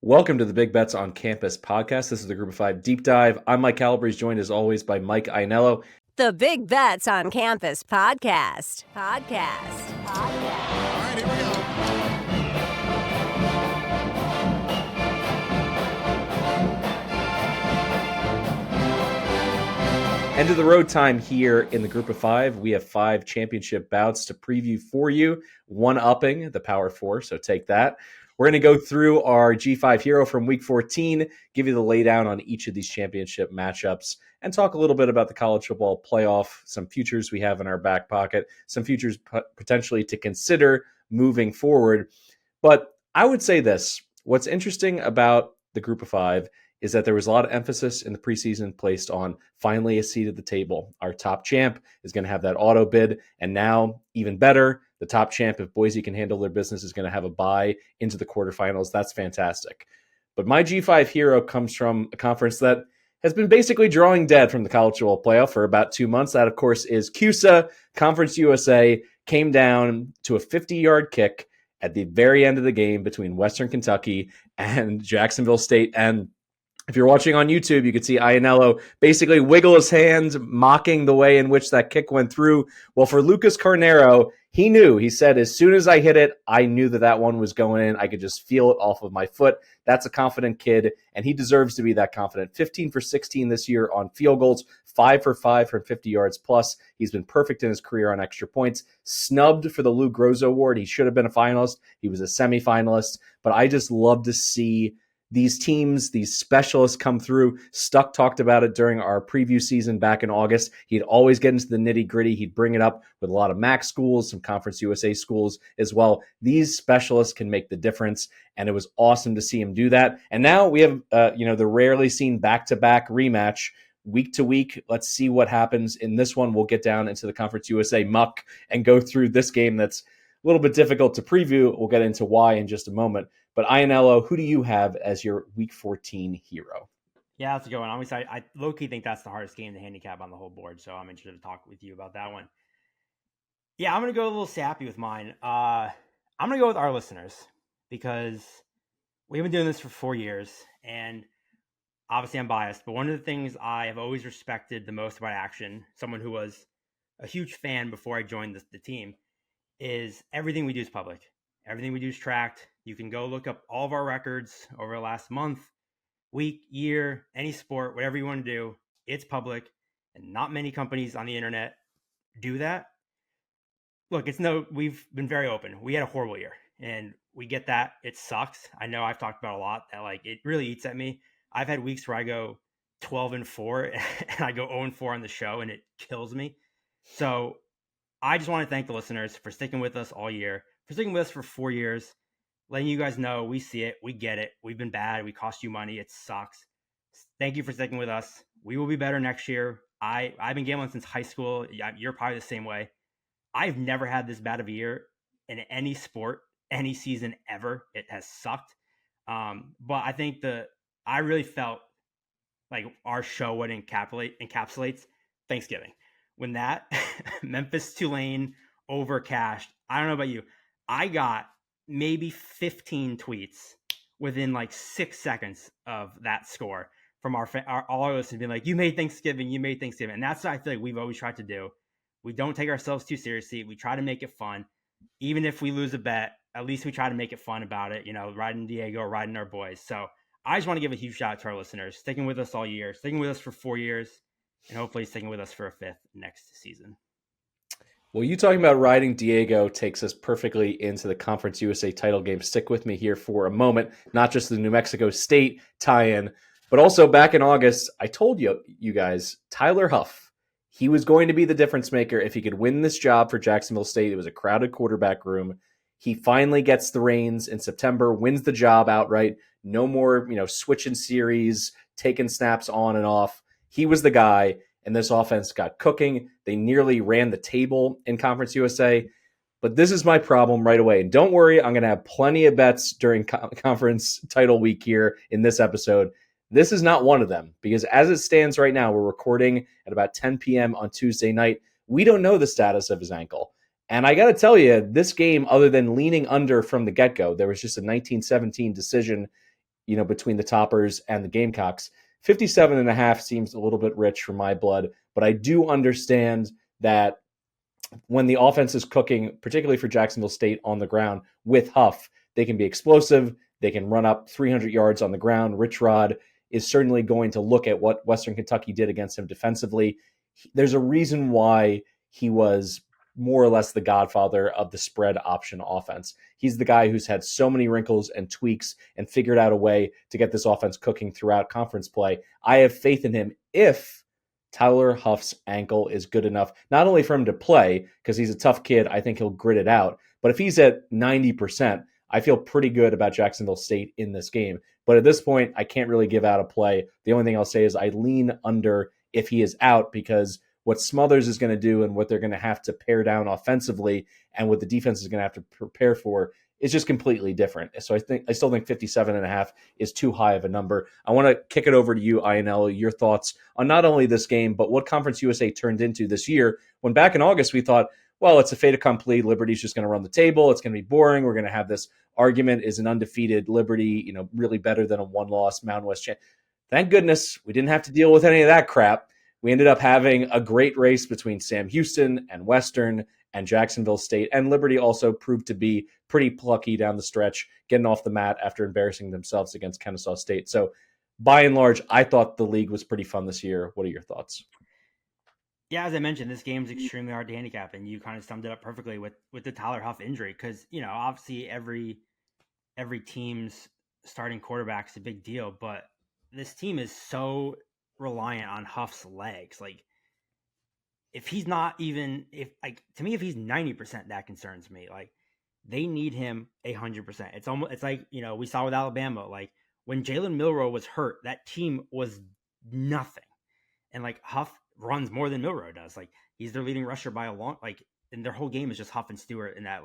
Welcome to the Big Bets on Campus podcast. This is the Group of Five Deep Dive. I'm Mike Calabrese, joined as always by Mike Iannello. The Big Bets on Campus podcast. All right, here we go. End of the road time here in the Group of Five. We have 5 championship bouts to preview for you, one-upping the Power Four, so take that. We're going to go through our G5 hero from Week 14, give you the laydown on each of these championship matchups, and talk a little bit about the college football playoff, some futures we have in our back pocket, some futures potentially to consider moving forward. But I would say this, what's interesting about the Group of Five is that there was a lot of emphasis in the preseason placed on finally a seat at the table. Our top champ is going to have that auto bid, and now, even better, the top champ, if Boise can handle their business, is going to have a bye into the quarterfinals. That's fantastic. But my G5 hero comes from a conference that has been basically drawing dead from the college football playoff for about 2 months. That, of course, is CUSA. Conference USA came down to a 50-yard kick at the very end of the game between Western Kentucky and Jacksonville State. And if you're watching on YouTube, you can see Iannello basically wiggle his hands, mocking the way in which that kick went through. Well, for Lucas Carnero, he knew. He said, as soon as I hit it, I knew that one was going in. I could just feel it off of my foot. That's a confident kid, and he deserves to be that confident. 15 for 16 this year on field goals, 5 for 5 from 50 yards plus. He's been perfect in his career on extra points. Snubbed for the Lou Groza Award. He should have been a finalist. He was a semifinalist, but I just love to see these teams, these specialists come through. Stuck talked about it during our preview season back in August. He'd always get into the nitty gritty. He'd bring it up with a lot of MAC schools, some Conference USA schools as well. These specialists can make the difference, and it was awesome to see him do that. And now we have, the rarely seen back-to-back rematch week to week. Let's see what happens in this one. We'll get down into the Conference USA muck and go through this game that's a little bit difficult to preview. We'll get into why in just a moment. But Iannello, who do you have as your Week 14 hero? Yeah, that's a good one. I'm excited. I low-key think that's the hardest game to handicap on the whole board, so I'm interested to talk with you about that one. Yeah, I'm going to go a little sappy with mine. I'm going to go with our listeners because we've been doing this for 4 years, and obviously I'm biased, but one of the things I have always respected the most about Action, someone who was a huge fan before I joined the team, is everything we do is public. Everything we do is tracked. You can go look up all of our records over the last month, week, year, any sport, whatever you want to do. It's public, and not many companies on the internet do that. Look, we've been very open. We had a horrible year, and we get that. It sucks. I know I've talked about a lot that it really eats at me. I've had weeks where I go 12-4 and I go 0-4 on the show, and it kills me. So I just want to thank the listeners for sticking with us all year, for sticking with us for 4 years, letting you guys know we see it, we get it, we've been bad, we cost you money, it sucks. Thank you for sticking with us. We will be better next year. I've been gambling since high school. You're probably the same way. I've never had this bad of a year in any sport, any season ever. It has sucked. But I think I really felt like our show would encapsulates Thanksgiving. When that Memphis Tulane over cashed, I don't know about you, I got maybe 15 tweets within 6 seconds of that score from all our listeners being like, you made Thanksgiving. And that's what I feel like we've always tried to do. We don't take ourselves too seriously. We try to make it fun. Even if we lose a bet, at least we try to make it fun about it, riding Diego, riding our boys. So I just want to give a huge shout out to our listeners, sticking with us all year, sticking with us for 4 years, and hopefully sticking with us for a 5th next season. Well, you talking about riding Diego takes us perfectly into the Conference USA title game. Stick with me here for a moment, not just the New Mexico State tie-in, but also back in August, I told you guys, Tyler Huff, he was going to be the difference maker if he could win this job for Jacksonville State. It was a crowded quarterback room. He finally gets the reins in September, wins the job outright. No more, switching series, taking snaps on and off. He was the guy. And this offense got cooking. They nearly ran the table in Conference USA. But this is my problem right away. And don't worry, I'm going to have plenty of bets during conference title week here in this episode. This is not one of them because as it stands right now, we're recording at about 10 p.m. on Tuesday night. We don't know the status of his ankle. And I got to tell you, this game, other than leaning under from the get-go, there was just a 19-17 decision between the Toppers and the Gamecocks. 57.5 seems a little bit rich for my blood, but I do understand that when the offense is cooking, particularly for Jacksonville State on the ground with Huff, they can be explosive. They can run up 300 yards on the ground. Rich Rod is certainly going to look at what Western Kentucky did against him defensively. There's a reason why he was more or less the godfather of the spread option offense. He's the guy who's had so many wrinkles and tweaks and figured out a way to get this offense cooking throughout conference play. I have faith in him if Tyler Huff's ankle is good enough, not only for him to play, because he's a tough kid, I think he'll grit it out, but if he's at 90%, I feel pretty good about Jacksonville State in this game. But at this point, I can't really give out a play. The only thing I'll say is I lean under if he is out, because what Smothers is going to do and what they're going to have to pare down offensively and what the defense is going to have to prepare for is just completely different. So I still think 57.5 is too high of a number. I want to kick it over to you, Ionel, your thoughts on not only this game, but what Conference USA turned into this year, when back in August we thought, well, it's a fait accompli. Liberty's just going to run the table. It's going to be boring. We're going to have this argument. Is an undefeated Liberty, really better than a one-loss Mountain West champ? Thank goodness we didn't have to deal with any of that crap. We ended up having a great race between Sam Houston and Western and Jacksonville State, and Liberty also proved to be pretty plucky down the stretch, getting off the mat after embarrassing themselves against Kennesaw State. So by and large, I thought the league was pretty fun this year. What are your thoughts? Yeah, as I mentioned, this game's extremely hard to handicap, and you kind of summed it up perfectly with the Tyler Huff injury, because obviously every team's starting quarterback's a big deal, but this team is so reliant on Huff's legs. Like, if he's not even, to me, if he's 90%, that concerns me. Like, they need him 100%. It's like, we saw with Alabama, like when Jalen Milroe was hurt, that team was nothing. And like Huff runs more than Milroe does. Like, he's their leading rusher by a long, and their whole game is just Huff and Stewart and that.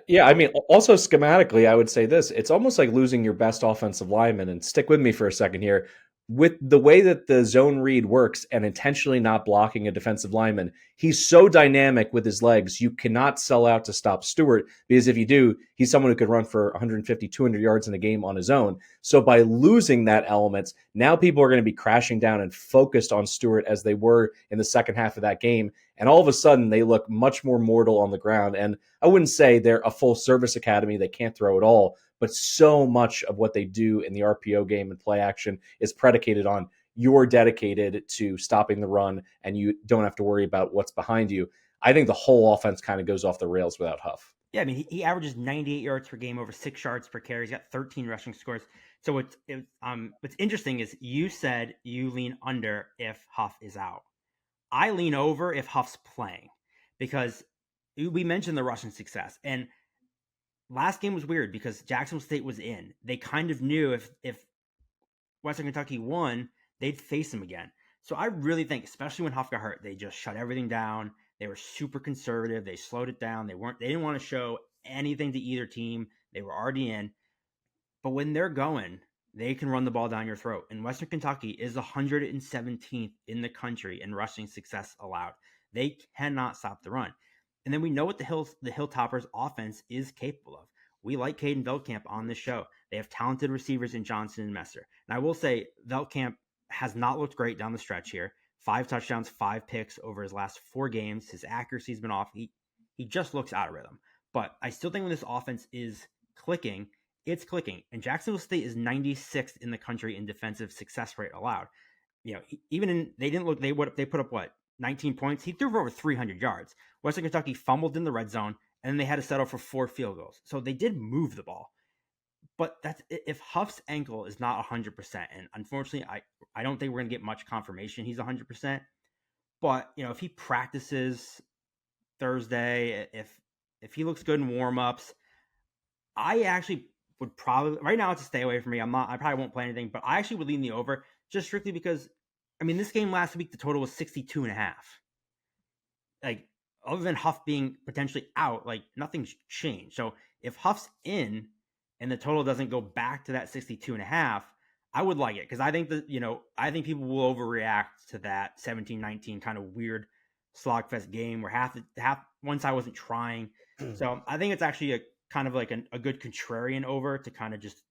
Yeah, I mean, also schematically, I would say this. It's almost like losing your best offensive lineman. And stick with me for a second here. With the way that the zone read works and intentionally not blocking a defensive lineman, he's so dynamic with his legs, you cannot sell out to stop Stewart, because if you do, he's someone who could run for 150, 200 yards in a game on his own. So by losing that element, now people are going to be crashing down and focused on Stewart as they were in the second half of that game. And all of a sudden, they look much more mortal on the ground. And I wouldn't say they're a full service academy. They can't throw at all. But so much of what they do in the RPO game and play action is predicated on you're dedicated to stopping the run and you don't have to worry about what's behind you. I think the whole offense kind of goes off the rails without Huff. Yeah, I mean, he averages 98 yards per game, over 6 yards per carry. He's got 13 rushing scores. So what's interesting is you said you lean under if Huff is out. I lean over if Huff's playing, because we mentioned the rushing success. And last game was weird because Jacksonville State was in. They kind of knew if Western Kentucky won, they'd face him again. So I really think, especially when Huff got hurt, they just shut everything down. They were super conservative. They slowed it down. They didn't want to show anything to either team. They were already in. But when they're going, they can run the ball down your throat. And Western Kentucky is 117th in the country in rushing success allowed. They cannot stop the run. And then we know what the Hilltoppers offense is capable of. We like Caden Veldkamp on this show. They have talented receivers in Johnson and Messer. And I will say Veldkamp has not looked great down the stretch here. 5 touchdowns, 5 picks over his last 4 games. His accuracy's been off. He just looks out of rhythm. But I still think when this offense is clicking, it's clicking. And Jacksonville State is 96th in the country in defensive success rate allowed. They put up 19 points. He threw for over 300 yards. Western Kentucky fumbled in the red zone, and then they had to settle for 4 field goals. So they did move the ball. But that's if Huff's ankle is not 100%, and unfortunately, I don't think we're going to get much confirmation he's 100%. But, if he practices Thursday, if he looks good in warm-ups, I actually would probably, right now it's a stay away from me. I probably won't play anything, but I actually would lean the over just strictly because, this game last week, the total was 62.5. Like, other than Huff being potentially out, nothing's changed. So if Huff's in and the total doesn't go back to that 62.5, I would like it, because I think I think people will overreact to that 17-19 kind of weird slogfest game where half one side wasn't trying. So I think it's actually a kind of like a good contrarian over to kind of just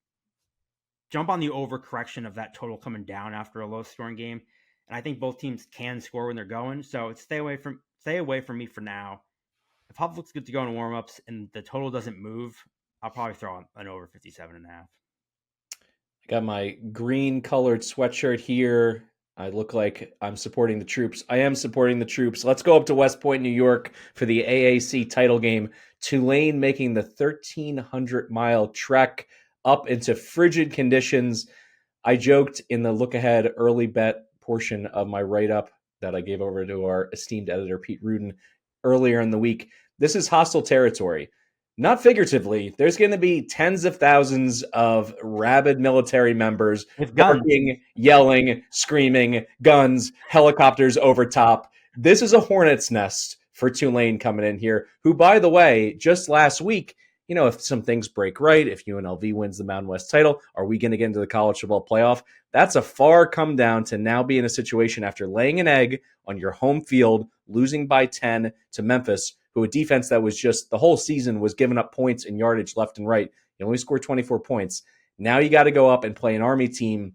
jump on the overcorrection of that total coming down after a low scoring game. And I think both teams can score when they're going. So stay away from me for now. If Huff looks good to go in warmups and the total doesn't move, I'll probably throw an over 57.5. I got my green colored sweatshirt here. I look like I'm supporting the troops. I am supporting the troops. Let's go up to West Point, New York for the AAC title game. Tulane making the 1,300-mile trek up into frigid conditions. I joked in the look ahead early bet portion of my write-up that I gave over to our esteemed editor, Pete Rudin, earlier in the week. This is hostile territory. Not figuratively. There's going to be tens of thousands of rabid military members barking, yelling, screaming, guns, helicopters over top. This is a hornet's nest for Tulane coming in here, who, by the way, just last week, if some things break right, if UNLV wins the Mountain West title, are we going to get into the college football playoff? That's a far come down to now be in a situation after laying an egg on your home field, losing by 10 to Memphis, who a defense that was just the whole season was giving up points and yardage left and right. You only scored 24 points. Now you got to go up and play an Army team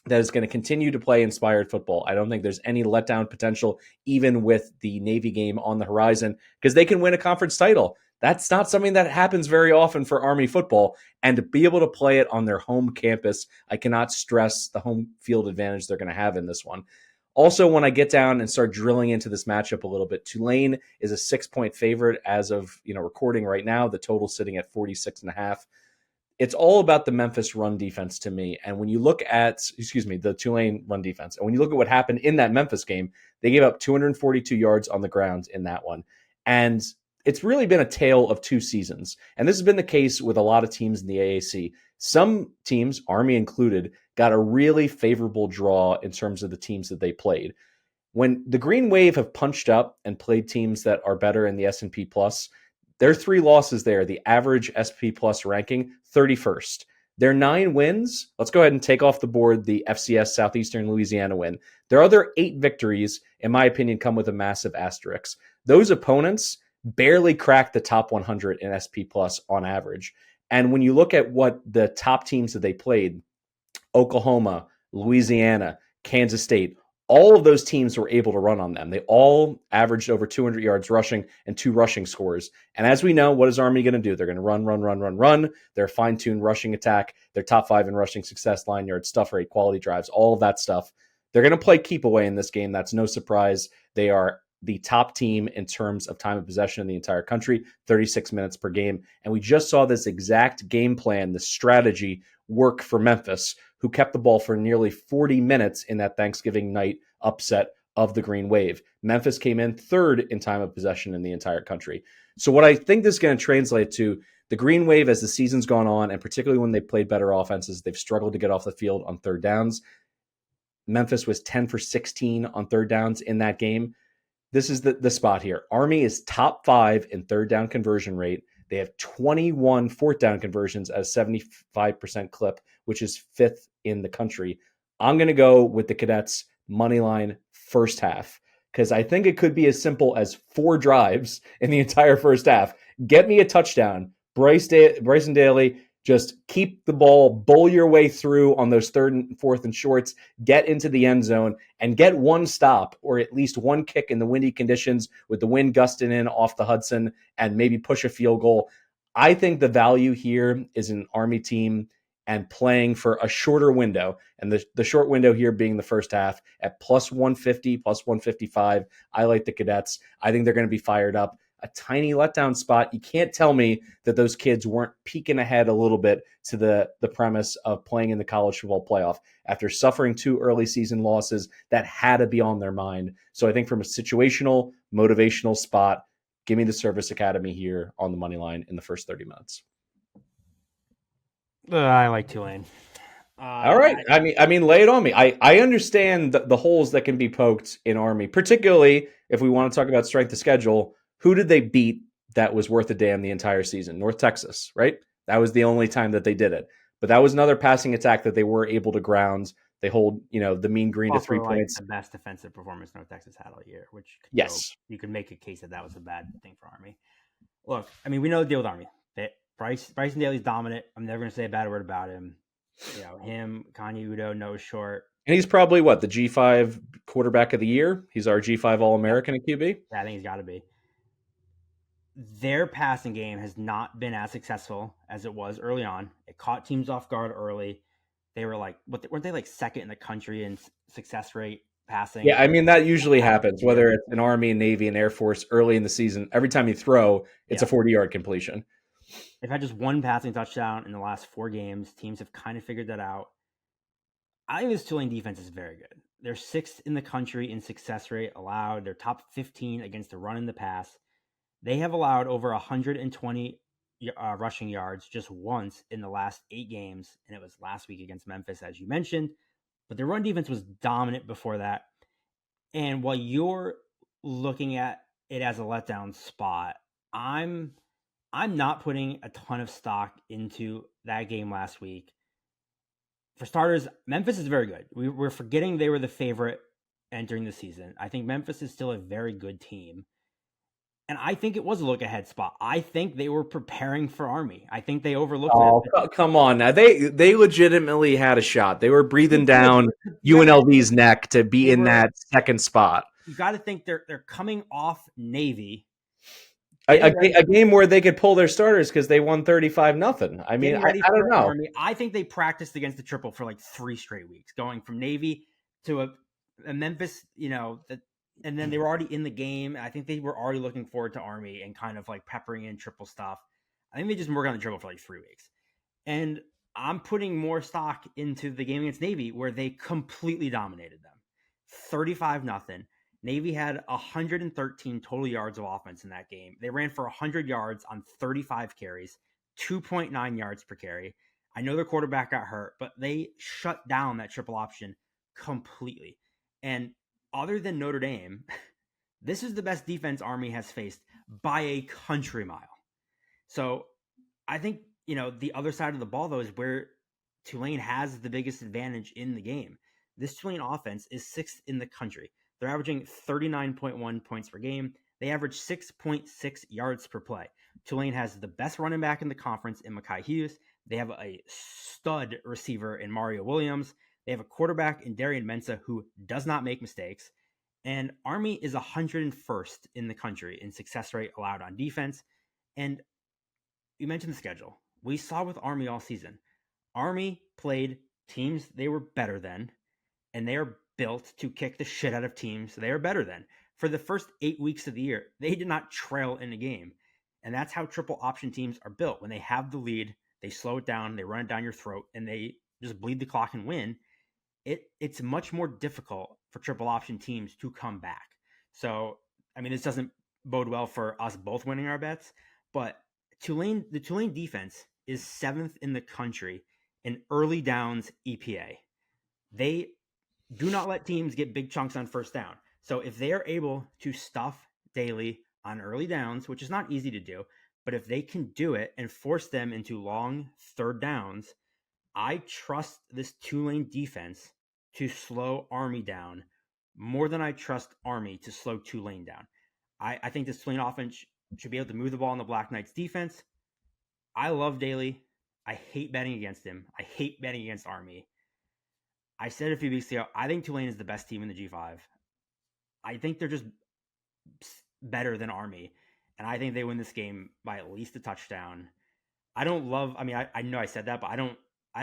that is going to continue to play inspired football. I don't think there's any letdown potential, even with the Navy game on the horizon, because they can win a conference title. That's not something that happens very often for Army football. And to be able to play it on their home campus, I cannot stress the home field advantage they're going to have in this one. Also, when I get down and start drilling into this matchup a little bit, Tulane is a 6-point favorite as of recording right now. The total sitting at 46.5. It's all about the Memphis run defense to me. And when you look at, the Tulane run defense, and when you look at what happened in that Memphis game, they gave up 242 yards on the ground in that one. And it's really been a tale of two seasons. And this has been the case with a lot of teams in the AAC. Some teams, Army included, got a really favorable draw in terms of the teams that they played. When the Green Wave have punched up and played teams that are better in the S&P Plus, their 3 losses there, the average SP Plus ranking, 31st. Their 9 wins, let's go ahead and take off the board the FCS Southeastern Louisiana win. Their other 8 victories, in my opinion, come with a massive asterisk. Those opponents barely cracked the top 100 in SP Plus on average. And when you look at what the top teams that they played, Oklahoma, Louisiana, Kansas State, all of those teams were able to run on them. They all averaged over 200 yards rushing and 2 rushing scores. And as we know, what is Army going to do? They're going to run. They're fine-tuned rushing attack. They're top 5 in rushing success, line yard, stuff rate, quality drives, all of that stuff. They're going to play keep away in this game. That's no surprise. They are the top team in terms of time of possession in the entire country, 36 minutes per game. And we just saw this exact game plan, the strategy work for Memphis, who kept the ball for nearly 40 minutes in that Thanksgiving night upset of the Green Wave. Memphis came in 3rd in time of possession in the entire country. So what I think this is going to translate to, the Green Wave as the season's gone on, and particularly when they played better offenses, they've struggled to get off the field on third downs. Memphis was 10 for 16 on third downs in that game. This is the spot here. Army is top 5 in third down conversion rate. They have 21 fourth down conversions at a 75% clip, which is 5th in the country. I'm going to go with the Cadets money line first half, because I think it could be as simple as 4 drives in the entire first half. Get me a touchdown. Bryson Daly, just keep the ball, bowl your way through on those 3rd and 4th and shorts, get into the end zone, and get one stop or at least one kick in the windy conditions with the wind gusting in off the Hudson and maybe push a field goal. I think the value here is an Army team and playing for a shorter window, and the short window here being the first half at plus 150, plus 155. I like the Cadets. I think they're going to be fired up. A tiny letdown spot. You can't tell me that those kids weren't peeking ahead a little bit to the premise of playing in the college football playoff after suffering 2 early season losses. That had to be on their mind. So I think from a situational, motivational spot, give me the Service Academy here on the money line in the first 30 minutes. I like Tulane. All right. I mean, lay it on me. I understand the holes that can be poked in Army, particularly if we want to talk about strength of schedule. Who did they beat that was worth a damn the entire season? North Texas, right? That was the only time that they did it. But that was another passing attack that they were able to ground. They hold, the Mean Green to 3 points. The best defensive performance North Texas had all year, which you could make a case that was a bad thing for Army. Look, I mean, we know the deal with Army. Bryson Daly's dominant. I'm never going to say a bad word about him. Him, Kanye Udo, Noah Short. And he's probably what, the G5 quarterback of the year? He's our G5 All-American at QB? I think he's got to be. Their passing game has not been as successful as it was early on. It caught teams off guard early. They were weren't they second in the country in success rate passing? Yeah, I mean, that usually happens, whether it's an Army, Navy, and Air Force early in the season. Every time you throw, it's a 40-yard completion. They've had just one passing touchdown in the last 4 games. Teams have kind of figured that out. I think this Tulane defense is very good. They're 6th in the country in success rate allowed. They're top 15 against the run and the pass. They have allowed over 120 rushing yards just once in the last 8 games, and it was last week against Memphis, as you mentioned. But their run defense was dominant before that. And while you're looking at it as a letdown spot, I'm not putting a ton of stock into that game last week. For starters, Memphis is very good. We're forgetting they were the favorite entering the season. I think Memphis is still a very good team. And I think it was a look-ahead spot. I think they were preparing for Army. I think they overlooked it. Oh, come on. Now, they legitimately had a shot. They were breathing down UNLV's neck to be in that second spot. You got to think they're coming off Navy. A game where they could pull their starters because they won 35-0. I mean, I don't know. Army. I think they practiced against the triple for 3 straight weeks, going from Navy to a Memphis, and then they were already in the game. I think they were already looking forward to Army and kind of peppering in triple stuff. I think they just worked on the triple for 3 weeks. And I'm putting more stock into the game against Navy where they completely dominated them. 35-0. Navy had 113 total yards of offense in that game. They ran for 100 yards on 35 carries, 2.9 yards per carry. I know their quarterback got hurt, but they shut down that triple option completely. And other than Notre Dame, this is the best defense Army has faced by a country mile. So I think, the other side of the ball, though, is where Tulane has the biggest advantage in the game. This Tulane offense is 6th in the country. They're averaging 39.1 points per game. They average 6.6 yards per play. Tulane has the best running back in the conference in Mekhi Hughes. They have a stud receiver in Mario Williams. They have a quarterback in Darian Mensah who does not make mistakes. And Army is 101st in the country in success rate allowed on defense. And you mentioned the schedule. We saw with Army all season. Army played teams they were better than, and they are built to kick the shit out of teams they are better than. For the first 8 weeks of the year, they did not trail in a game. And that's how triple option teams are built. When they have the lead, they slow it down, they run it down your throat, and they just bleed the clock and win. It's much more difficult for triple option teams to come back. So, I mean, this doesn't bode well for us both winning our bets, but the Tulane defense is 7th in the country in early downs EPA. They do not let teams get big chunks on first down. So if they are able to stuff Daly on early downs, which is not easy to do, but if they can do it and force them into long third downs, I trust this Tulane defense to slow Army down more than I trust Army to slow Tulane down. I think this Tulane offense should be able to move the ball in the Black Knights defense. I love Daly. I hate betting against him. I hate betting against Army. I said a few weeks ago, I think Tulane is the best team in the G5. I think they're just better than Army. And I think they win this game by at least a touchdown. I know I said that, but I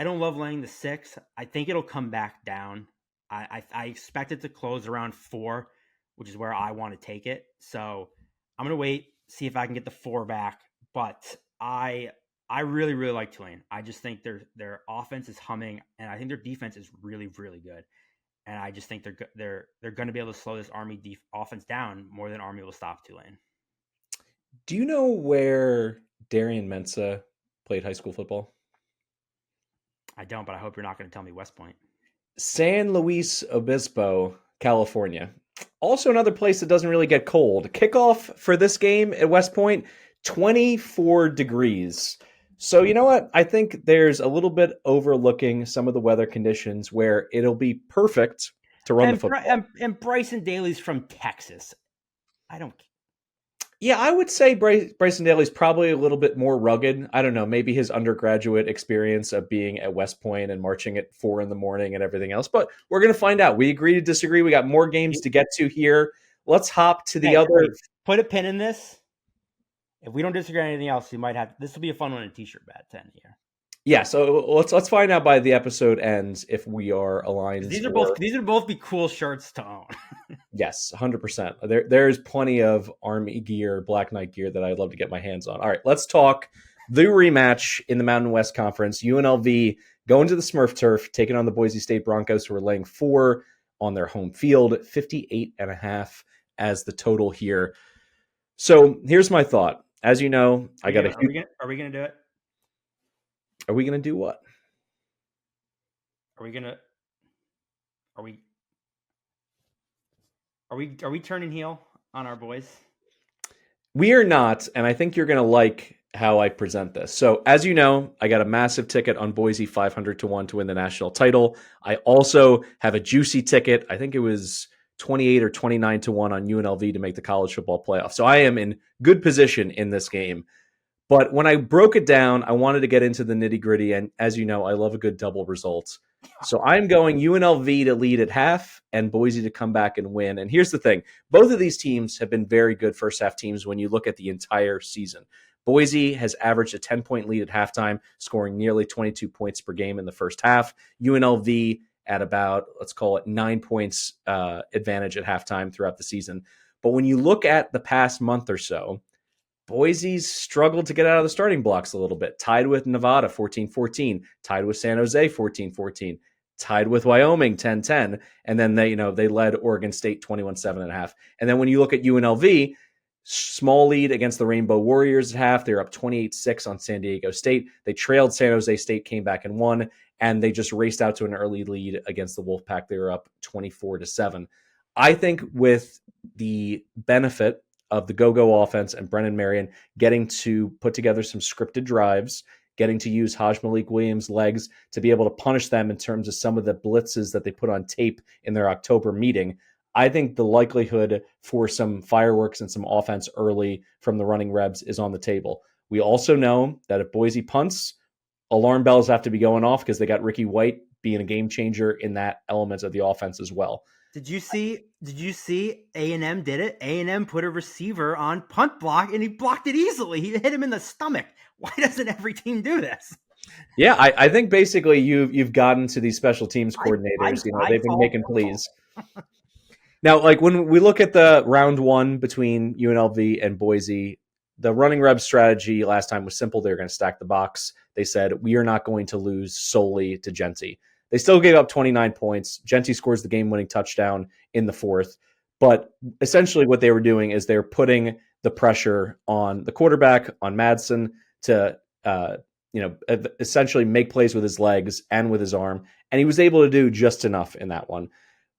don't love laying the 6. I think it'll come back down. I expect it to close around 4, which is where I want to take it. So I'm going to wait, see if I can get the 4 back. But I really, really like Tulane. I just think their offense is humming, and I think their defense is really, really good. And I just think they're going to be able to slow this Army offense down more than Army will stop Tulane. Do you know where Darian Mensah played high school football? I don't, but I hope you're not going to tell me West Point. San Luis Obispo, California. Also another place that doesn't really get cold. Kickoff for this game at West Point, 24 degrees. So you know what? I think there's a little bit overlooking some of the weather conditions where it'll be perfect to run the football. And Bryson Daly's from Texas. I don't. Yeah, I would say Bryson Daly's probably a little bit more rugged. I don't know, maybe his undergraduate experience of being at West Point and marching at 4 a.m. and everything else. But we're going to find out. We agree to disagree. We got more games to get to here. Let's hop to the other. Wait, put a pin in this. If we don't disagree on anything else, we might have. This will be a fun one in T-shirt bet to end the year. Yeah, so let's find out by the episode ends if we are aligned. These are both be cool shirts to own. Yes, 100%. There's plenty of Army gear, Black Knight gear that I'd love to get my hands on. All right, let's talk the rematch in the Mountain West Conference. UNLV going to the Smurf Turf, taking on the Boise State Broncos, who are laying 4 on their home field, 58.5 as the total here. So here's my thought. As you know, Are we gonna do it? Are we gonna do what? Are we turning heel on our boys? We are not, and I think you're going to like how I present this. So, as you know, I got a massive ticket on Boise 500-1 to win the national title. I also have a juicy ticket. I think it was 28 or 29-1 on UNLV to make the college football playoff. So I am in good position in this game. But when I broke it down, I wanted to get into the nitty gritty. And as you know, I love a good double result. So I'm going UNLV to lead at half and Boise to come back and win. And here's the thing. Both of these teams have been very good first half teams when you look at the entire season. Boise has averaged a 10-point lead at halftime, scoring nearly 22 points per game in the first half. UNLV at about, let's call it 9 points advantage at halftime throughout the season. But when you look at the past month or so, Boise's struggled to get out of the starting blocks a little bit. Tied with Nevada 14-14, tied with San Jose 14-14, tied with Wyoming 10-10, and then they led Oregon State 21-7.5. And then when you look at UNLV, small lead against the Rainbow Warriors at half. They're up 28-6 on San Diego State. They trailed San Jose State, came back and won, and they just raced out to an early lead against the Wolfpack. They were up 24-7. I think with the benefit of the go-go offense and Brennan Marion getting to put together some scripted drives, getting to use Haj Malik Williams' legs to be able to punish them in terms of some of the blitzes that they put on tape in their October meeting, I think the likelihood for some fireworks and some offense early from the running Rebs is on the table. We also know that if Boise punts, alarm bells have to be going off because they got Ricky White being a game changer in that element of the offense as well. Did you see A&M did it? A&M put a receiver on punt block and he blocked it easily. He hit him in the stomach. Why doesn't every team do this? Yeah, I think basically you've gotten to these special teams coordinators. They've been making plays. Now, like when we look at the round one between UNLV and Boise, the running Reb strategy last time was simple. They were going to stack the box. They said, we are not going to lose solely to Genty. They still gave up 29 points. Genty scores the game-winning touchdown in the fourth. But essentially what they were doing is they're putting the pressure on the quarterback, on Madsen, to essentially make plays with his legs and with his arm. And he was able to do just enough in that one.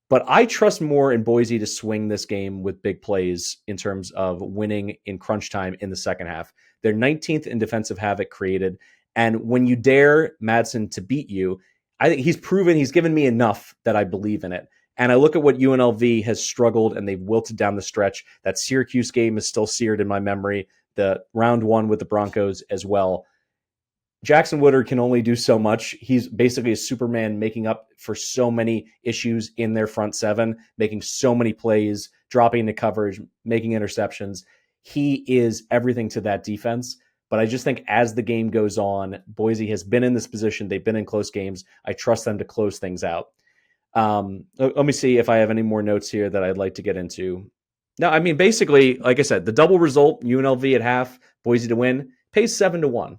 But I trust more in Boise to swing this game with big plays in terms of winning in crunch time in the second half. They're 19th in defensive havoc created. And when you dare Madsen to beat you, I think he's proven, he's given me enough that I believe in it. And I look at what UNLV has struggled and they've wilted down the stretch. That Syracuse game is still seared in my memory. The round one with the Broncos as well. Jackson Woodard can only do so much. He's basically a Superman making up for so many issues in their front seven, making so many plays, dropping into coverage, making interceptions. He is everything to that defense. But I just think as the game goes on, Boise has been in this position. They've been in close games. I trust them to close things out. Let me see if I have any more notes here that I'd like to get into. No, I mean, basically, like I said, the double result, UNLV at half, Boise to win, pays 7-1.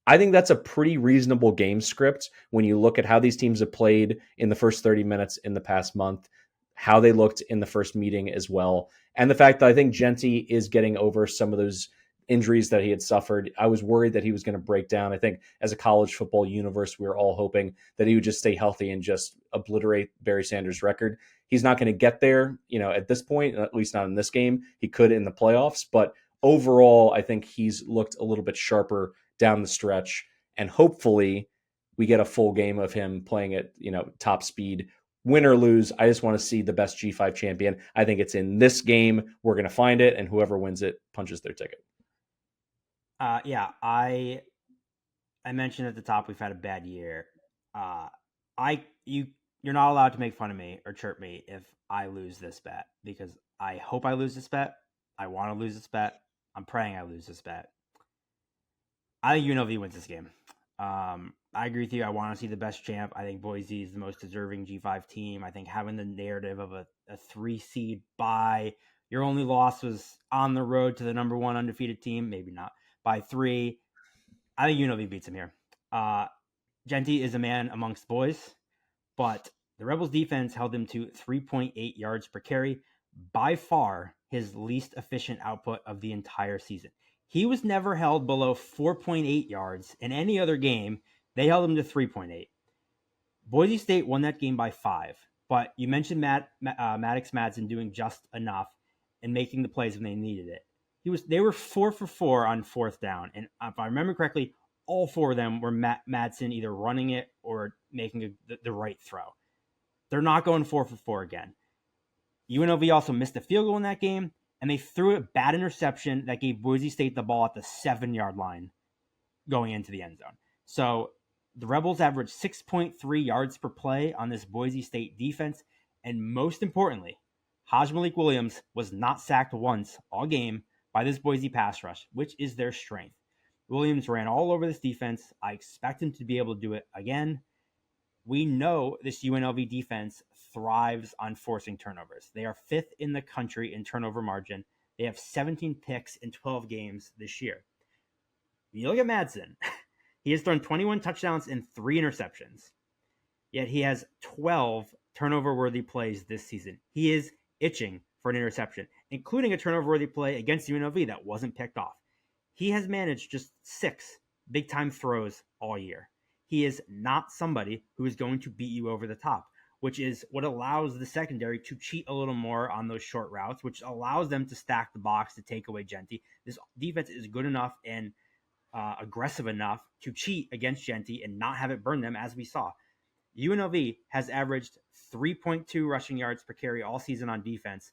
I think that's a pretty reasonable game script when you look at how these teams have played in the first 30 minutes in the past month, how they looked in the first meeting as well, and the fact that I think Genty is getting over some of those injuries that he had suffered. I was worried that he was going to break down. I think as a college football universe, we were all hoping that he would just stay healthy and just obliterate Barry Sanders' record. He's not going to get there, at this point, at least not in this game. He could in the playoffs, but overall, I think he's looked a little bit sharper down the stretch, and hopefully we get a full game of him playing at top speed win or lose, I just want to see the best G5 champion. I think it's in this game. We're going to find it, and whoever wins it punches their ticket. Yeah, I mentioned at the top we've had a bad year. You're not allowed to make fun of me or chirp me if I lose this bet, because I hope I lose this bet. I want to lose this bet. I'm praying I lose this bet. I think UNLV wins this game. I agree with you. I want to see the best champ. I think Boise is the most deserving G5 team. I think having the narrative of a 3-seed bye, your only loss was on the road to the number 1 undefeated team, maybe not, by 3. I think UNLV beats him here. Genty is a man amongst boys, but the Rebels defense held him to 3.8 yards per carry, by far his least efficient output of the entire season. He was never held below 4.8 yards in any other game. They held him to 3.8. Boise State won that game by 5, but you mentioned Maddox Madsen doing just enough and making the plays when they needed it. They were 4 for 4 on 4th down, and if I remember correctly, all 4 of them were Madsen either running it or making the right throw. They're not going 4 for 4 again. UNLV also missed a field goal in that game, and they threw a bad interception that gave Boise State the ball at the 7-yard line going into the end zone. So the Rebels averaged 6.3 yards per play on this Boise State defense, and most importantly, Haj Malik Williams was not sacked once all game by this Boise pass rush, which is their strength. Williams ran all over this defense. I expect him to be able to do it again. We know this UNLV defense thrives on forcing turnovers. They are 5th in the country in turnover margin. They have 17 picks in 12 games this year. When you look at Madsen, he has thrown 21 touchdowns and 3 interceptions. Yet he has 12 turnover-worthy plays this season. He is itching for an interception, including a turnover-worthy play against UNLV that wasn't picked off. He has managed just 6 big-time throws all year. He is not somebody who is going to beat you over the top, which is what allows the secondary to cheat a little more on those short routes, which allows them to stack the box to take away Genty. This defense is good enough and aggressive enough to cheat against Genty and not have it burn them, as we saw. UNLV has averaged 3.2 rushing yards per carry all season on defense.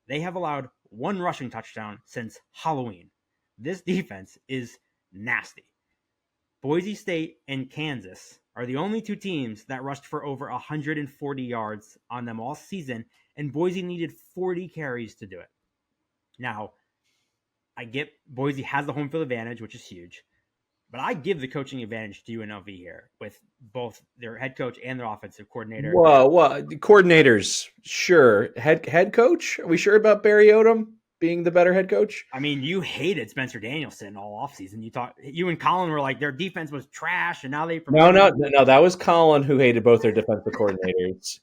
They have allowed 1 rushing touchdown since Halloween. This defense is nasty. Boise State and Kansas are the only 2 teams that rushed for over 140 yards on them all season, and Boise needed 40 carries to do it. Now, I get Boise has the home field advantage, which is huge, but I give the coaching advantage to UNLV here with both their head coach and their offensive coordinator. Whoa, coordinators, sure. Head coach? Are we sure about Barry Odom being the better head coach? I mean, you hated Spencer Danielson all offseason. You and Colin were like, their defense was trash, and now they No, that was Colin who hated both their defensive coordinators.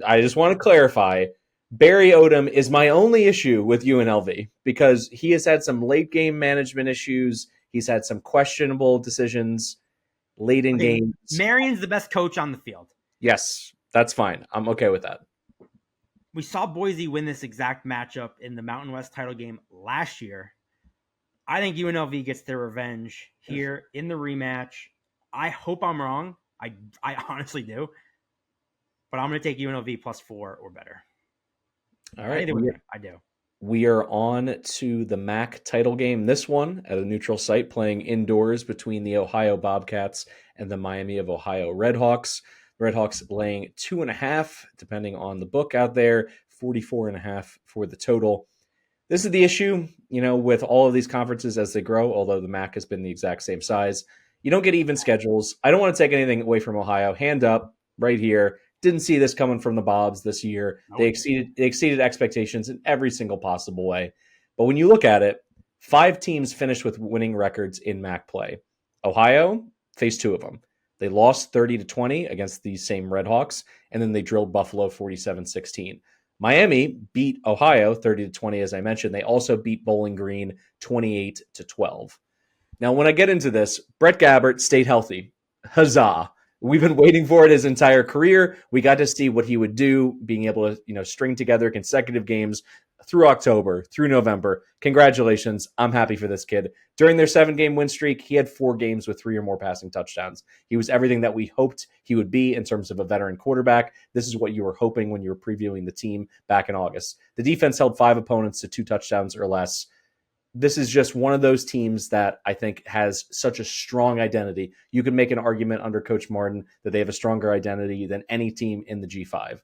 I just want to clarify. Barry Odom is my only issue with UNLV because he has had some late game management issues. He's had some questionable decisions late in games. Marion's the best coach on the field. Yes, that's fine. I'm okay with that. We saw Boise win this exact matchup in the Mountain West title game last year. I think UNLV gets their revenge here in the rematch. I hope I'm wrong. I honestly do. But I'm going to take UNLV +4 or better. All right. I do. We are on to the MAC title game. This one at a neutral site playing indoors between the Ohio Bobcats and the Miami of Ohio Redhawks. The Redhawks laying 2.5, depending on the book out there, 44.5 for the total. This is the issue, with all of these conferences as they grow, although the MAC has been the exact same size. You don't get even schedules. I don't want to take anything away from Ohio. Hand up right here. Didn't see this coming from the Bobs this year. Nope. They exceeded expectations in every single possible way. But when you look at it, 5 teams finished with winning records in MAC play. Ohio faced 2 of them. They lost 30-20 against these same Redhawks, and then they drilled Buffalo 47-16. Miami beat Ohio 30-20, as I mentioned. They also beat Bowling Green 28-12. Now, when I get into this, Brett Gabbert stayed healthy. Huzzah. We've been waiting for it his entire career. We got to see what he would do, being able to, string together consecutive games through October, through November. Congratulations. I'm happy for this kid. During their 7-game win streak, he had 4 games with 3 or more passing touchdowns. He was everything that we hoped he would be in terms of a veteran quarterback. This is what you were hoping when you were previewing the team back in August. The defense held 5 opponents to 2 touchdowns or less. This is just one of those teams that I think has such a strong identity. You can make an argument under Coach Martin that they have a stronger identity than any team in the G5.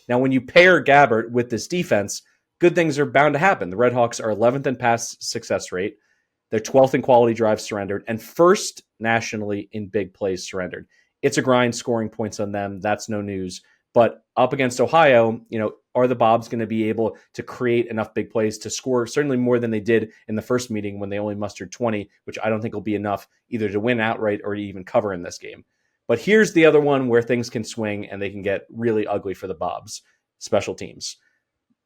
Now, when you pair Gabbert with this defense, good things are bound to happen. The Redhawks are 11th in pass success rate. They're 12th in quality drives surrendered and first nationally in big plays surrendered. It's a grind scoring points on them. That's no news. But up against Ohio, are the Bobs going to be able to create enough big plays to score certainly more than they did in the first meeting when they only mustered 20, which I don't think will be enough either to win outright or to even cover in this game. But here's the other one where things can swing and they can get really ugly for the Bobs, special teams.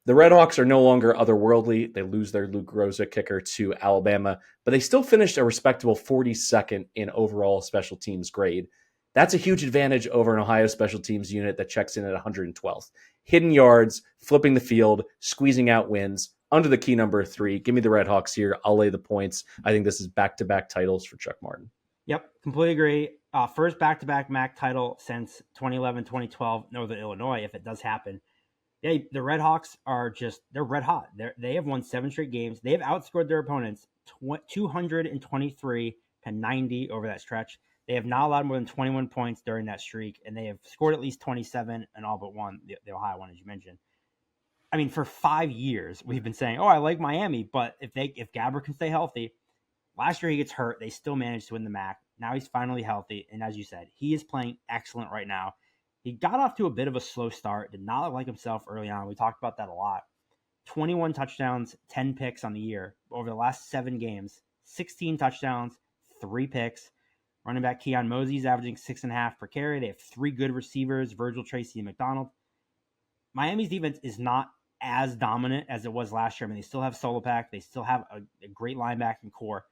The Redhawks are no longer otherworldly. They lose their Luke Rosa kicker to Alabama, but they still finished a respectable 42nd in overall special teams grade. That's a huge advantage over an Ohio special teams unit that checks in at 112th. Hidden yards, flipping the field, squeezing out wins, under the key number 3. Give me the Redhawks here. I'll lay the points. I think this is back-to-back titles for Chuck Martin. Yep, completely agree. First back-to-back MAC title since 2011-2012, Northern Illinois, if it does happen. The Redhawks they're red hot. They have won 7 straight games. They have outscored their opponents 223-90 over that stretch. They have not allowed more than 21 points during that streak, and they have scored at least 27 and all but one, the Ohio one, as you mentioned. I mean, for 5 years, we've been saying, I like Miami, but if Gabbert can stay healthy, last year he gets hurt, they still managed to win the MAC. Now he's finally healthy, and as you said, he is playing excellent right now. He got off to a bit of a slow start, did not look like himself early on. We talked about that a lot. 21 touchdowns, 10 picks on the year. Over the last 7 games, 16 touchdowns, 3 picks. Running back Keon Mosey's averaging 6.5 per carry. They have 3 good receivers, Virgil, Tracy, and McDonald. Miami's defense is not as dominant as it was last year. I mean, they still have Solopack. They still have a great linebacking core.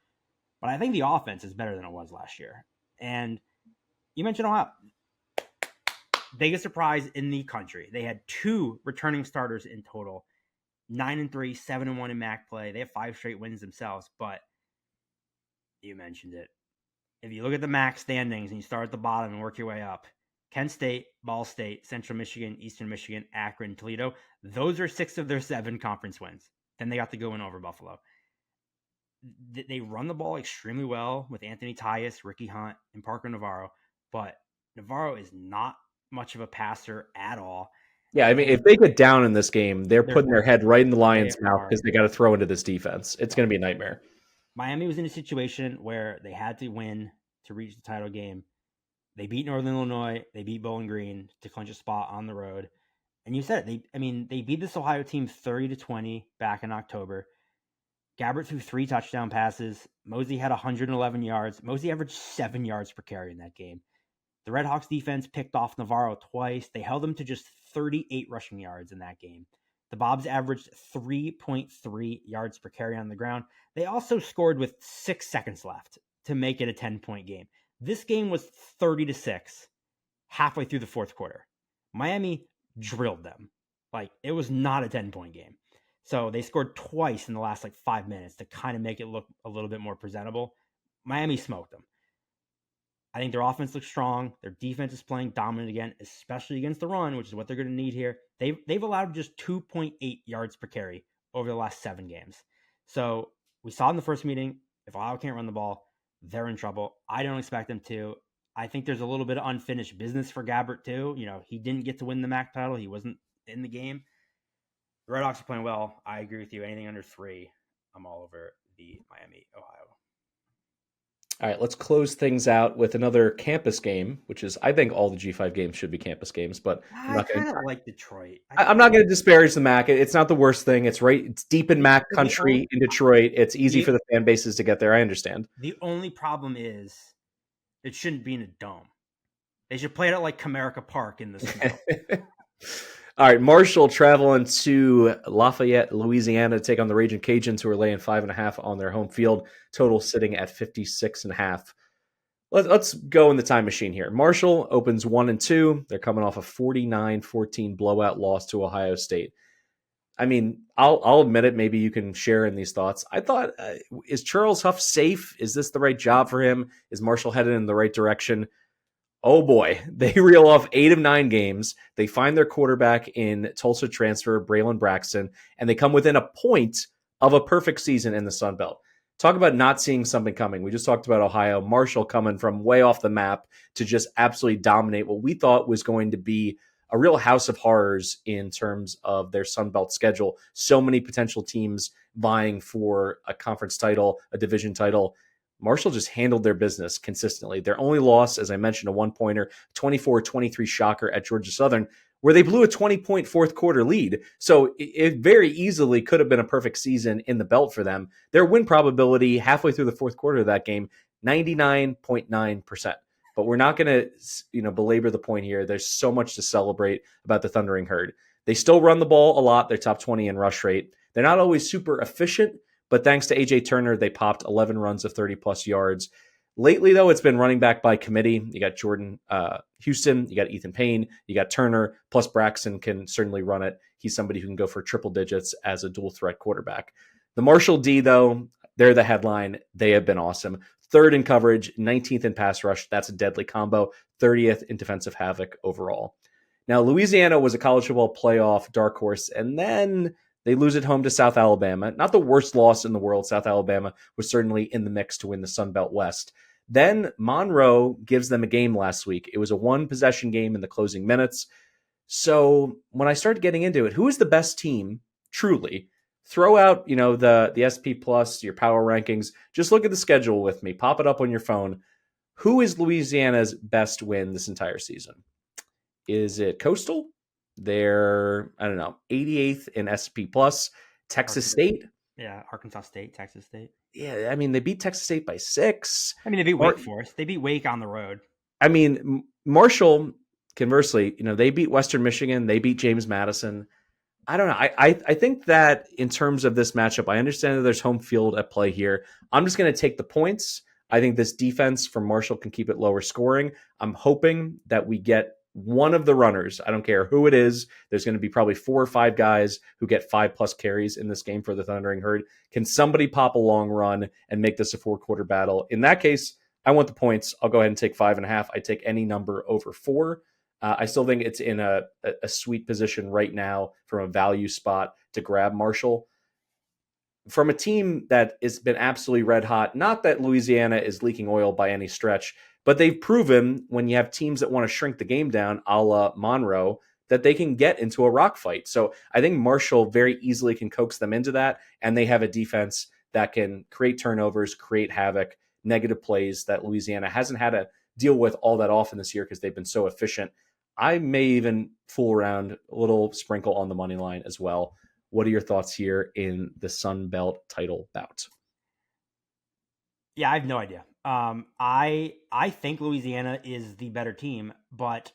But I think the offense is better than it was last year. And you mentioned Ohio. Biggest surprise in the country. They had 2 returning starters in total. 9-3, 7-1 in MAC play. They have 5 straight wins themselves. But you mentioned it. If you look at the MAC standings and you start at the bottom and work your way up, Kent State, Ball State, Central Michigan, Eastern Michigan, Akron, Toledo, those are 6 of their 7 conference wins. Then they got to go in over Buffalo. They run the ball extremely well with Anthony Tyus, Ricky Hunt, and Parker Navarro, but Navarro is not much of a passer at all. Yeah, I mean, if they get down in this game, they're putting their head right in the Lions' mouth because they got to throw into this defense. It's going to be a nightmare. Miami was in a situation where they had to win to reach the title game. They beat Northern Illinois. They beat Bowling Green to clinch a spot on the road. And you said it. They beat this Ohio team 30-20 back in October. Gabbert threw 3 touchdown passes. Mosey had 111 yards. Mosey averaged 7 yards per carry in that game. The Redhawks defense picked off Navarro twice. They held him to just 38 rushing yards in that game. The Bobs averaged 3.3 yards per carry on the ground. They also scored with 6 seconds left to make it a 10-point game. This game was 30-6 halfway through the 4th quarter. Miami drilled them. It was not a 10-point game. So they scored twice in the last 5 minutes to kind of make it look a little bit more presentable. Miami smoked them. I think their offense looks strong. Their defense is playing dominant again, especially against the run, which is what they're going to need here. They've allowed just 2.8 yards per carry over the last 7 games. So we saw in the first meeting, if Ohio can't run the ball, they're in trouble. I don't expect them to. I think there's a little bit of unfinished business for Gabbert too. He didn't get to win the MAC title. He wasn't in the game. The Redhawks are playing well. I agree with you. Anything under 3, I'm all over the Miami, Ohio. All right, let's close things out with another campus game, which is, I think all the G5 games should be campus games, but I kind of like Detroit. I'm not going to disparage the MAC. It's not the worst thing. It's deep in MAC country in Detroit. It's easy for the fan bases to get there. I understand. The only problem is it shouldn't be in a dome. They should play it at Comerica Park in the snow. All right, Marshall traveling to Lafayette, Louisiana to take on the Raging Cajuns, who are laying 5.5 on their home field. Total sitting at 56.5. Let's go in the time machine here. Marshall opens 1-2. They're coming off a 49-14 blowout loss to Ohio State. I mean, I'll admit it. Maybe you can share in these thoughts. I thought, is Charles Huff safe? Is this the right job for him? Is Marshall headed in the right direction? Oh boy, they reel off 8 of 9 games. They find their quarterback in Tulsa transfer, Braylon Braxton, and they come within a point of a perfect season in the Sun Belt. Talk about not seeing something coming. We just talked about Ohio. Marshall coming from way off the map to just absolutely dominate what we thought was going to be a real house of horrors in terms of their Sun Belt schedule. So many potential teams vying for a conference title, a division title. Marshall just handled their business consistently. Their only loss, as I mentioned, a one-pointer, 24-23 shocker at Georgia Southern, where they blew a 20-point fourth quarter lead. So it very easily could have been a perfect season in the belt for them. Their win probability halfway through the fourth quarter of that game, 99.9%. But we're not going to, belabor the point here. There's so much to celebrate about the Thundering Herd. They still run the ball a lot. They're top 20 in rush rate. They're not always super efficient, but thanks to A.J. Turner, they popped 11 runs of 30-plus yards. Lately, though, it's been running back by committee. You got Jordan Houston, you got Ethan Payne, you got Turner, plus Braxton can certainly run it. He's somebody who can go for triple digits as a dual-threat quarterback. The Marshall D, though, they're the headline. They have been awesome. 3rd in coverage, 19th in pass rush. That's a deadly combo. 30th in defensive havoc overall. Now, Louisiana was a college football playoff dark horse, and then they lose at home to South Alabama. Not the worst loss in the world. South Alabama was certainly in the mix to win the Sun Belt West. Then Monroe gives them a game last week. It was a 1-possession game in the closing minutes. So when I started getting into it, who is the best team, truly? Throw out, the SP Plus, your power rankings. Just look at the schedule with me. Pop it up on your phone. Who is Louisiana's best win this entire season? Is it Coastal? They're, 88th in SP Plus. Texas State? Yeah, Arkansas State, Texas State. Yeah, they beat Texas State by 6. They beat Wake Forest. They beat Wake on the road. Marshall, conversely, they beat Western Michigan. They beat James Madison. I don't know. I think that in terms of this matchup, I understand that there's home field at play here. I'm just going to take the points. I think this defense from Marshall can keep it lower scoring. I'm hoping that we get one of the runners. I don't care who it is. There's going to be probably 4 or 5 guys who get 5+ carries in this game for the Thundering Herd. Can somebody pop a long run and make this a 4-quarter battle? In that case, I want the points. I'll go ahead and take 5.5. I take any number over 4. I still think it's in a sweet position right now from a value spot to grab Marshall. From a team that has been absolutely red hot, not that Louisiana is leaking oil by any stretch, but they've proven when you have teams that want to shrink the game down, a la Monroe, that they can get into a rock fight. So I think Marshall very easily can coax them into that, and they have a defense that can create turnovers, create havoc, negative plays that Louisiana hasn't had to deal with all that often this year because they've been so efficient. I may even fool around a little sprinkle on the money line as well. What are your thoughts here in the Sun Belt title bout? Yeah, I have no idea. I think Louisiana is the better team, but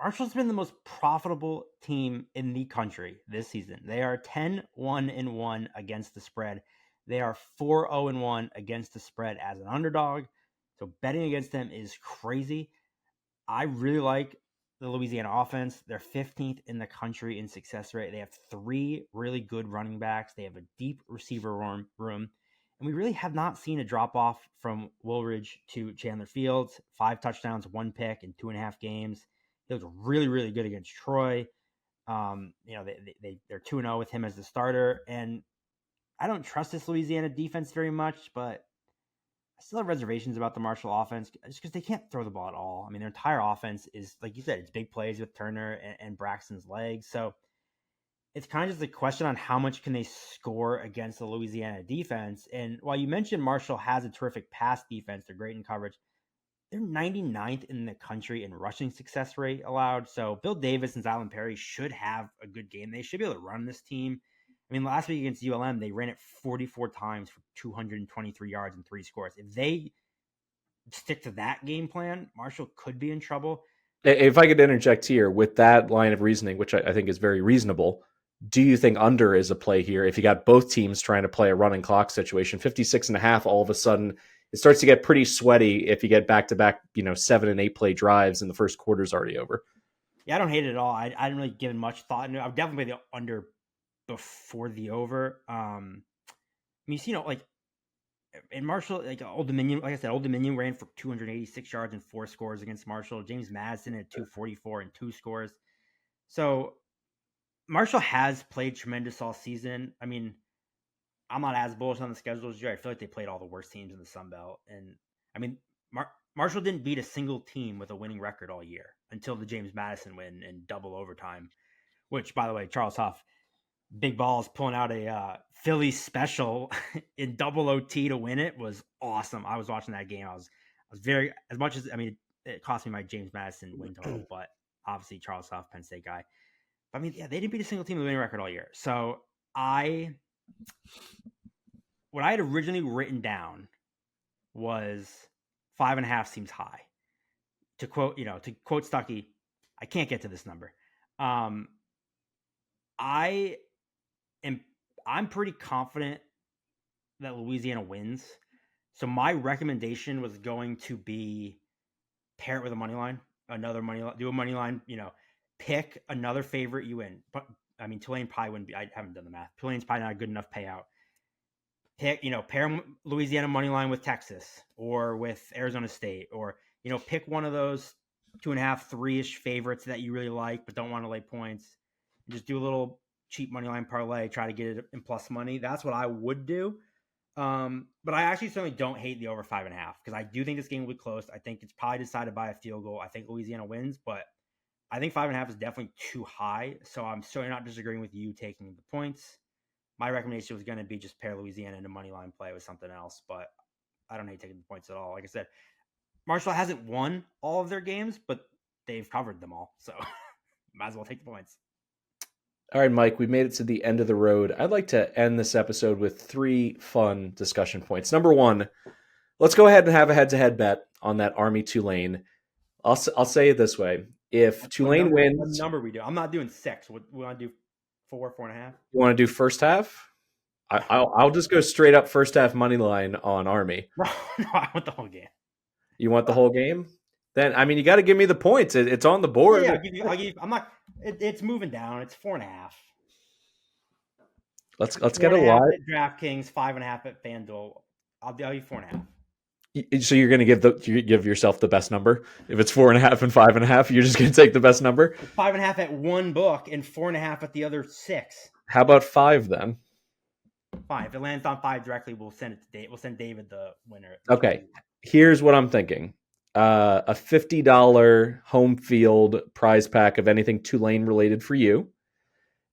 Marshall's been the most profitable team in the country this season. They are 10-1-1 against the spread. They are 4-0-1 against the spread as an underdog. So betting against them is crazy. I really like the Louisiana offense. They're 15th in the country in success rate. They have 3 really good running backs. They have a deep receiver room. And we really have not seen a drop-off from Woolridge to Chandler Fields. 5 touchdowns, 1 pick in 2.5 games. He looked really, really good against Troy. They're 2-0 with him as the starter. And I don't trust this Louisiana defense very much, but I still have reservations about the Marshall offense just because they can't throw the ball at all. Their entire offense is, like you said, it's big plays with Turner and Braxton's legs. So it's kind of just a question on how much can they score against the Louisiana defense. And while you mentioned Marshall has a terrific pass defense, they're great in coverage. They're 99th in the country in rushing success rate allowed. So Bill Davis and Zylan Perry should have a good game. They should be able to run this team. Last week against ULM, they ran it 44 times for 223 yards and 3 scores. If they stick to that game plan, Marshall could be in trouble. If I could interject here with that line of reasoning, which I think is very reasonable, do you think under is a play here? If you got both teams trying to play a running clock situation, 56.5, all of a sudden it starts to get pretty sweaty if you get back-to-back, 7 and 8 play drives and the first quarter's already over. Yeah, I don't hate it at all. I didn't really give it much thought. I would definitely be the under before the over. I mean, you know, like in Marshall, like Old Dominion, like I said, Old Dominion ran for 286 yards and 4 scores against Marshall. James Madison had 244 and 2 scores. So Marshall has played tremendous all season. I mean, I'm not as bullish on the schedule as you. I feel like they played all the worst teams in the Sun Belt. And I mean, Marshall didn't beat a single team with a winning record all year until the James Madison win in double overtime, which, by the way, Charles Huff, big balls pulling out a Philly special in double OT to win it was awesome. I was watching that game. I was very, as much as, I mean, it cost me my James Madison win total, but obviously Charles Huff, Penn State guy. But, I mean, yeah, they didn't beat a single team with a winning record all year. So what I had originally written down was 5.5 seems high. To quote Stuckey, I can't get to this number. I'm pretty confident that Louisiana wins. So my recommendation was going to be pair it with a money line, do a money line, pick another favorite you win. But I mean, Tulane probably wouldn't be, I haven't done the math. Tulane's probably not a good enough payout. Pair Louisiana money line with Texas or with Arizona State, or, pick one of those 2.5, 3-ish favorites that you really like, but don't want to lay points. And just do a little cheap money line parlay, try to get it in plus money. That's what I would do. But I actually certainly don't hate the over 5.5 because I do think this game will be close. I think it's probably decided by a field goal. I think Louisiana wins, but I think 5.5 is definitely too high. So I'm certainly not disagreeing with you taking the points. My recommendation was going to be just pair Louisiana in a money line play with something else, but I don't hate taking the points at all. Like I said, Marshall hasn't won all of their games, but they've covered them all. So might as well take the points. All right, Mike, we made it to the end of the road. I'd like to end this episode with 3 fun discussion points. Number 1, let's go ahead and have a head-to-head bet on that Army-Tulane. I'll say it this way. If Tulane wins... What number we do? I'm not doing 6. We want to do 4, 4.5? You want to do first half? I'll just go straight up first half money line on Army. No, I want the whole game. You want the whole game? Then, I mean, you got to give me the points. It's on the board. Yeah, I'll give you. I'm not. It's moving down. It's 4.5. Let's get a live. At DraftKings, 5.5 at FanDuel. I'll give 4.5. So you're going to give yourself the best number. If it's 4.5 and 5.5, you're just going to take the best number. 5.5 at one book and 4.5 at the other 6. How about 5 then? Fine. If it lands on 5 directly, we'll send it to Dave. We'll send David the winner. Okay. Here's what I'm thinking. A $50 home field prize pack of anything Tulane related for you,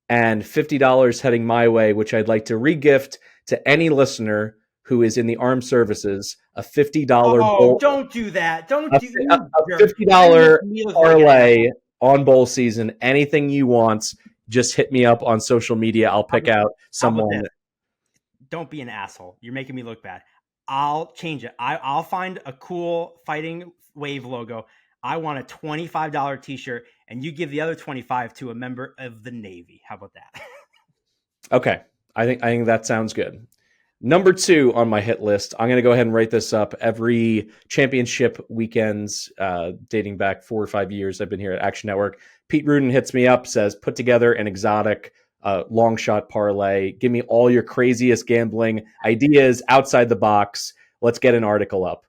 and $50 heading my way, which I'd like to regift to any listener who is in the armed services. A $50. Don't do that! Don't do a $50 parlay on bowl season. Anything you want, just hit me up on social media. I'll pick out someone. Don't be an asshole. You're making me look bad. I'll change it. I'll find a cool Fighting Wave logo. I want a $25 t-shirt, and you give the other $25 to a member of the Navy. How about that? Okay. I think that sounds good. Number 2 on my hit list, I'm going to go ahead and write this up. Every championship weekends, dating back 4 or 5 years, I've been here at Action Network. Pete Rudin hits me up, says, put together an exotic long shot parlay. Give me all your craziest gambling ideas outside the box. Let's get an article up.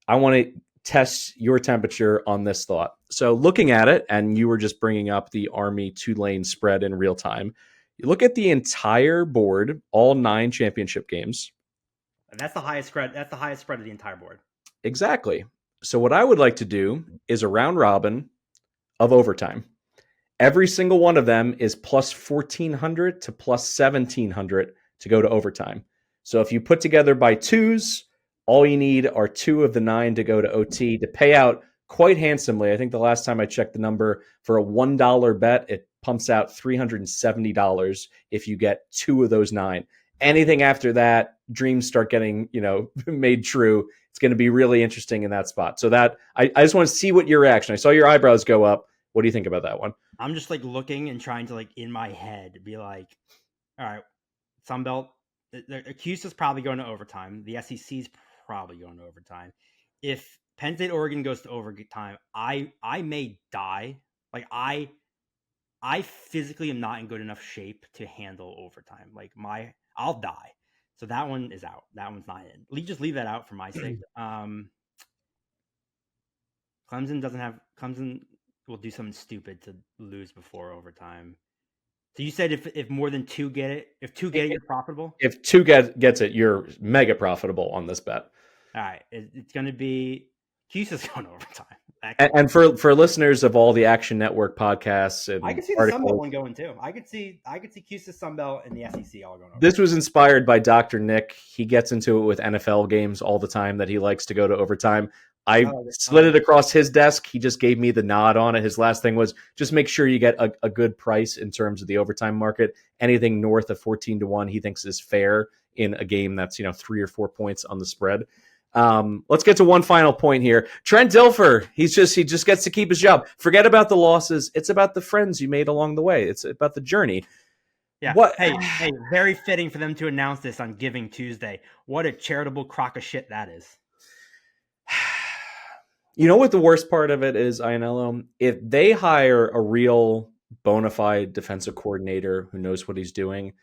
I want to test your temperature on this thought. So looking at it, and you were just bringing up the Army-Tulane spread in real time. You look at the entire board, all 9 championship games. And that's the highest spread. That's the highest spread of the entire board. Exactly. So what I would like to do is a round robin of overtime. Every single one of them is plus 1,400 to plus 1,700 to go to overtime. So if you put together by 2s, all you need are 2 of the 9 to go to OT to pay out quite handsomely. I think the last time I checked the number for a $1 bet, it pumps out $370 if you get 2 of those 9. Anything after that, dreams start getting, made true. It's going to be really interesting in that spot. So that I just want to see what your reaction. I saw your eyebrows go up. What do you think about that one? I'm just looking and trying to in my head be like, all right, Sunbelt, the accused is probably going to overtime. The SEC is probably going to overtime. If Penn State Oregon goes to overtime, I may die. I I physically am not in good enough shape to handle overtime. Like I'll die. So that one is out. That one's not in. Just leave that out for my sake. Clemson will do something stupid to lose before overtime. So you said if more than two get it, you're profitable? If two gets it, you're mega profitable on this bet. All right. It's going to be Cusa's going overtime. And for listeners of all the Action Network podcasts, and I could see the Sunbelt one going too. I could see Cusa's Sunbelt and the SEC all going over. This was inspired by Dr. Nick. He gets into it with NFL games all the time that he likes to go to overtime. I slid it across his desk. He just gave me the nod on it. His last thing was just make sure you get a good price in terms of the overtime market. Anything north of 14-1, he thinks is fair in a game that's 3 or 4 points on the spread. Let's get to one final point here. Trent Dilfer, he just gets to keep his job. Forget about the losses. It's about the friends you made along the way. It's about the journey. Yeah. Hey, very fitting for them to announce this on Giving Tuesday. What a charitable crock of shit that is. You know what the worst part of it is, Ianello? If they hire a real bona fide defensive coordinator who knows what he's doing,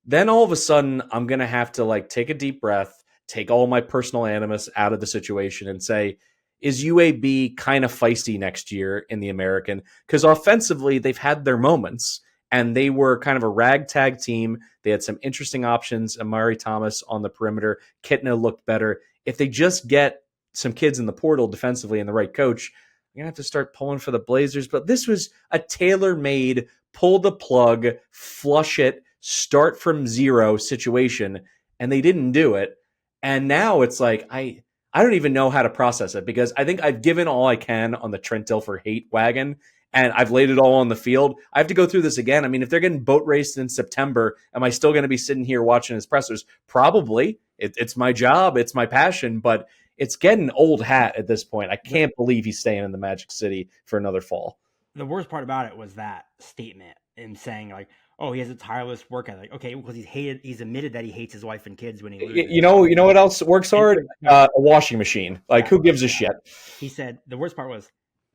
then all of a sudden I'm going to have to take a deep breath, take all my personal animus out of the situation and say, is UAB kind of feisty next year in the American? Because offensively, they've had their moments and they were kind of a ragtag team. They had some interesting options. Amari Thomas on the perimeter. Kitna looked better. If they just get some kids in the portal defensively and the right coach, you're going to have to start pulling for the Blazers. But this was a tailor-made, pull the plug, flush it, start from zero situation, and they didn't do it. And now it's like, I don't even know how to process it because I think I've given all I can on the Trent Dilfer hate wagon and I've laid it all on the field. I have to go through this again. I mean, if they're getting boat raced in September, am I still going to be sitting here watching his pressers? Probably. It's my job. It's my passion, but it's getting old hat at this point. I can't believe he's staying in the Magic City for another fall. The worst part about it was that statement and saying oh, he has a tireless work ethic. Okay, because he's admitted that he hates his wife and kids when he loses. You know what else works hard? A washing machine. Who gives a shit? He said the worst part was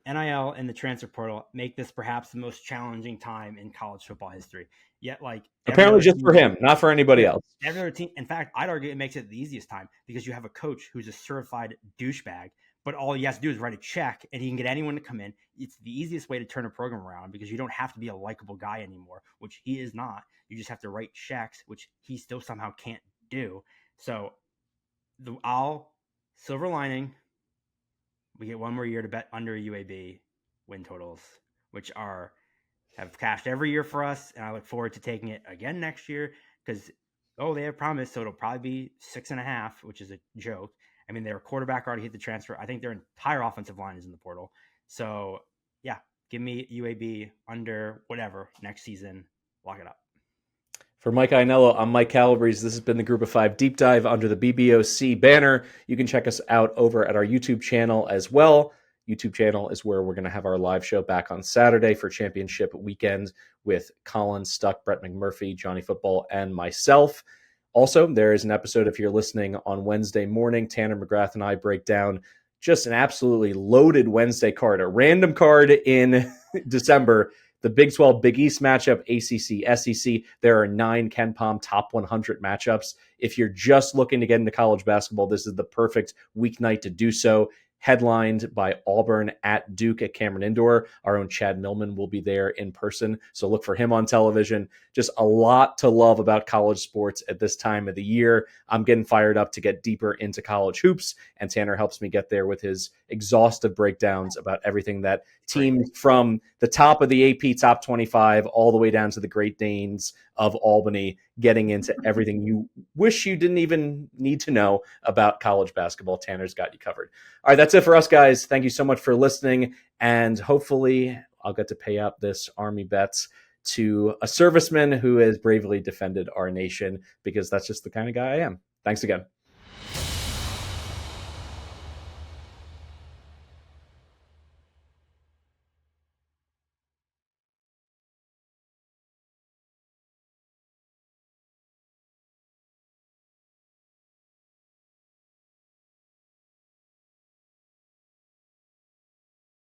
NIL and the transfer portal make this perhaps the most challenging time in college football history. Yet, apparently just for him, not for anybody else. Every other team, in fact, I'd argue it makes it the easiest time because you have a coach who's a certified douchebag, but all he has to do is write a check and he can get anyone to come in. It's the easiest way to turn a program around because you don't have to be a likable guy anymore, which he is not. You just have to write checks, which he still somehow can't do. So silver lining, we get one more year to bet under UAB win totals, which have cashed every year for us. And I look forward to taking it again next year because, they have promised. So it'll probably be 6.5, which is a joke. I mean, their quarterback already hit the transfer. I think their entire offensive line is in the portal. So, yeah, give me UAB under whatever next season. Lock it up. For Mike Ianello, I'm Mike Calabrese. This has been the Group of Five Deep Dive under the BBOC banner. You can check us out over at our YouTube channel as well. YouTube channel is where we're going to have our live show back on Saturday for championship weekend with Colin Stuck, Brett McMurphy, Johnny Football, and myself. Also, there is an episode, if you're listening, on Wednesday morning. Tanner McGrath and I break down just an absolutely loaded Wednesday card, a random card in December, the Big 12 Big East matchup, ACC, SEC. There are 9 Ken Pom top 100 matchups. If you're just looking to get into college basketball, this is the perfect weeknight to do so. Headlined by Auburn at Duke at Cameron Indoor. Our own Chad Millman will be there in person, so look for him on television. Just a lot to love about college sports at this time of the year. I'm getting fired up to get deeper into college hoops, and Tanner helps me get there with his exhaustive breakdowns about everything that teams from the top of the AP Top 25 all the way down to the Great Danes of Albany, getting into everything you wish you didn't even need to know about college basketball. Tanner's got you covered. All right, that's it for us, guys. Thank you so much for listening, and hopefully I'll get to pay out this Army bets to a serviceman who has bravely defended our nation, because that's just the kind of guy I am. Thanks again.